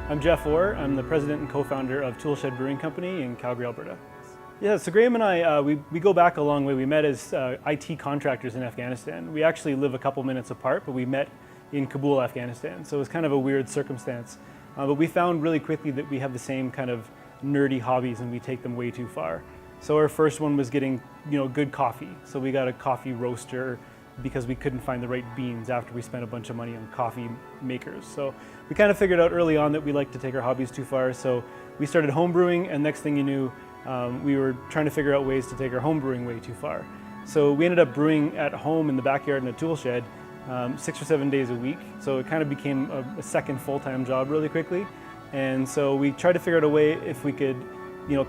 I'm Jeff Orr. I'm the president and co-founder of Toolshed Brewing Company in Calgary, Alberta. Yeah, so Graham and I, we go back a long way. We met as IT contractors in Afghanistan. We actually live a couple minutes apart, but we met in Kabul, Afghanistan. So it was kind of a weird circumstance. But we found really quickly that we have the same kind of nerdy hobbies and we take them way too far. So our first one was getting, good coffee. So we got a coffee roaster because we couldn't find the right beans after we spent a bunch of money on coffee makers. So we kind of figured out early on that we like to take our hobbies too far. So we started home brewing, and next thing you knew, we were trying to figure out ways to take our home brewing way too far. So we ended up brewing at home in the backyard in a tool shed 6 or 7 days a week. So it kind of became a second full-time job really quickly. And so we tried to figure out a way if we could,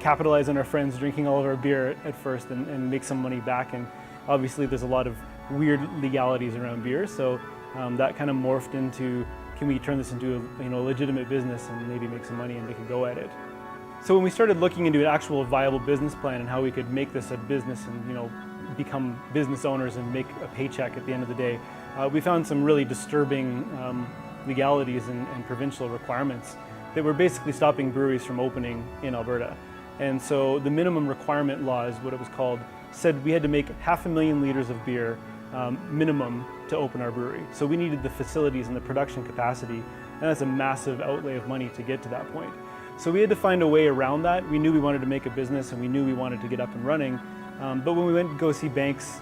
capitalize on our friends drinking all of our beer at first and make some money back. And obviously there's a lot of weird legalities around beer. So that kind of morphed into, can we turn this into a legitimate business and maybe make some money and make a go at it? So when we started looking into an actual viable business plan and how we could make this a business and become business owners and make a paycheck at the end of the day, we found some really disturbing legalities and provincial requirements that were basically stopping breweries from opening in Alberta. And so the minimum requirement law, is what it was called, said we had to make 500,000 liters of beer minimum to open our brewery. So we needed the facilities and the production capacity, and that's a massive outlay of money to get to that point. So we had to find a way around that. We knew we wanted to make a business and we knew we wanted to get up and running, but when we went to go see banks,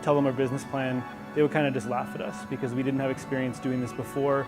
tell them our business plan, they would kind of just laugh at us because we didn't have experience doing this before.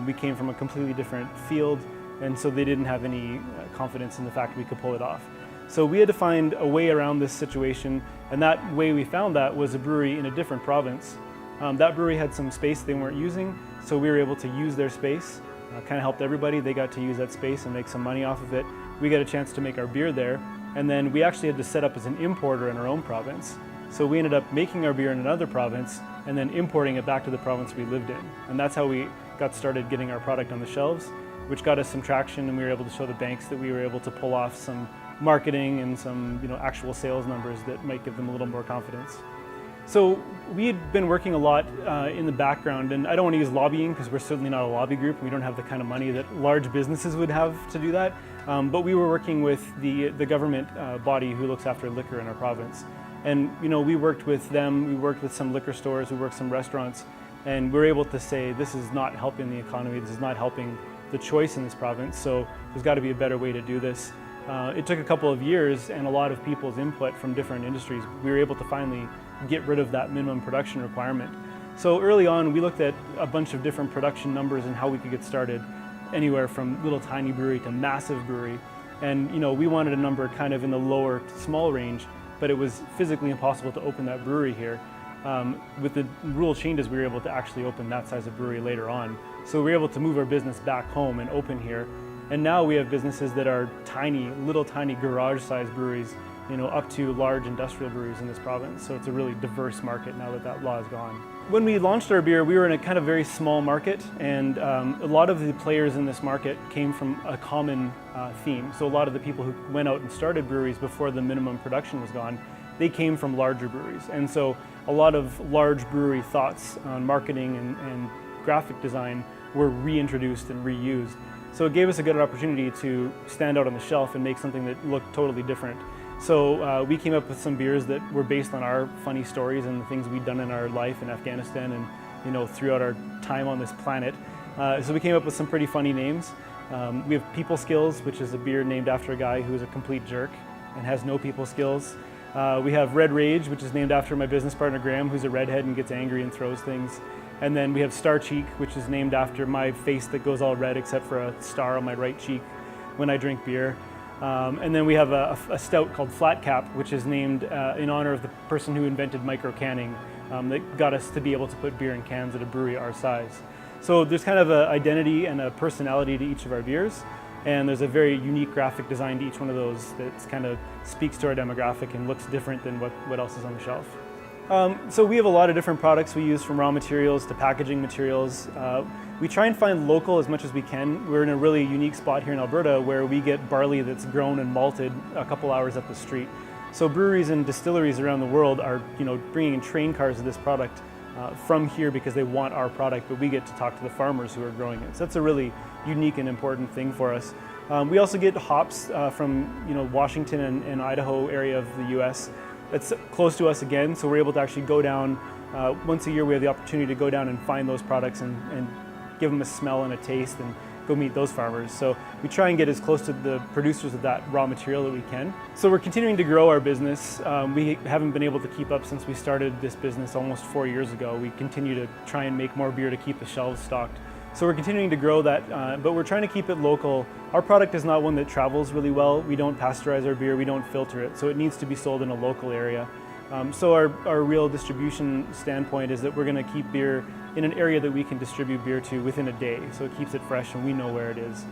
We came from a completely different field, and so they didn't have any confidence in the fact we could pull it off. So we had to find a way around this situation, and that way we found that was a brewery in a different province. That brewery had some space they weren't using, so we were able to use their space. Kind of helped everybody. They got to use that space and make some money off of it. We got a chance to make our beer there, and then we actually had to set up as an importer in our own province. So we ended up making our beer in another province and then importing it back to the province we lived in. And that's how we got started getting our product on the shelves, which got us some traction, and we were able to show the banks that we were able to pull off some marketing and some actual sales numbers that might give them a little more confidence. So we had been working a lot in the background, and I don't want to use lobbying because we're certainly not a lobby group. We don't have the kind of money that large businesses would have to do that. But we were working with the government body who looks after liquor in our province. And we worked with them, we worked with some liquor stores, we worked with some restaurants, and we were able to say, this is not helping the economy, this is not helping the choice in this province, so there's got to be a better way to do this. It took a couple of years and a lot of people's input from different industries. We were able to finally get rid of that minimum production requirement. So early on, we looked at a bunch of different production numbers and how we could get started, anywhere from little tiny brewery to massive brewery. And we wanted a number kind of in the lower to small range, but it was physically impossible to open that brewery here. With the rule changes, we were able to actually open that size of brewery later on. So we were able to move our business back home and open here. And now we have businesses that are tiny, little tiny garage-sized breweries, up to large industrial breweries in this province. So it's a really diverse market now that that law is gone. When we launched our beer, we were in a kind of very small market, and a lot of the players in this market came from a common theme. So a lot of the people who went out and started breweries before the minimum production was gone, they came from larger breweries. And so a lot of large brewery thoughts on marketing and graphic design were reintroduced and reused. So it gave us a good opportunity to stand out on the shelf and make something that looked totally different. So we came up with some beers that were based on our funny stories and the things we'd done in our life in Afghanistan and throughout our time on this planet. So we came up with some pretty funny names. We have People Skills, which is a beer named after a guy who is a complete jerk and has no people skills. We have Red Rage, which is named after my business partner Graham, who's a redhead and gets angry and throws things. And then we have Star Cheek, which is named after my face that goes all red except for a star on my right cheek when I drink beer. And then we have a stout called Flat Cap, which is named in honor of the person who invented micro canning that got us to be able to put beer in cans at a brewery our size. So there's kind of an identity and a personality to each of our beers, and there's a very unique graphic design to each one of those that kind of speaks to our demographic and looks different than what else is on the shelf. So we have a lot of different products we use, from raw materials to packaging materials. We try and find local as much as we can. We're in a really unique spot here in Alberta where we get barley that's grown and malted a couple hours up the street. So breweries and distilleries around the world are, bringing in train cars of this product from here because they want our product, but we get to talk to the farmers who are growing it. So that's a really unique and important thing for us. We also get hops from Washington and Idaho area of the U.S. That's close to us again, so we're able to actually go down once a year. We have the opportunity to go down and find those products and give them a smell and a taste and go meet those farmers. So we try and get as close to the producers of that raw material that we can. So we're continuing to grow our business. We haven't been able to keep up since we started this business almost 4 years ago. We continue to try and make more beer to keep the shelves stocked. So we're continuing to grow that, but we're trying to keep it local. Our product is not one that travels really well. We don't pasteurize our beer, we don't filter it, so it needs to be sold in a local area. So our real distribution standpoint is that we're going to keep beer in an area that we can distribute beer to within a day, so it keeps it fresh and we know where it is.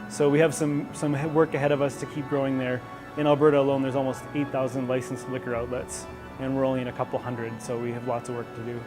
So we have some work ahead of us to keep growing there. In Alberta alone, there's almost 8,000 licensed liquor outlets, and we're only in a couple hundred, so we have lots of work to do.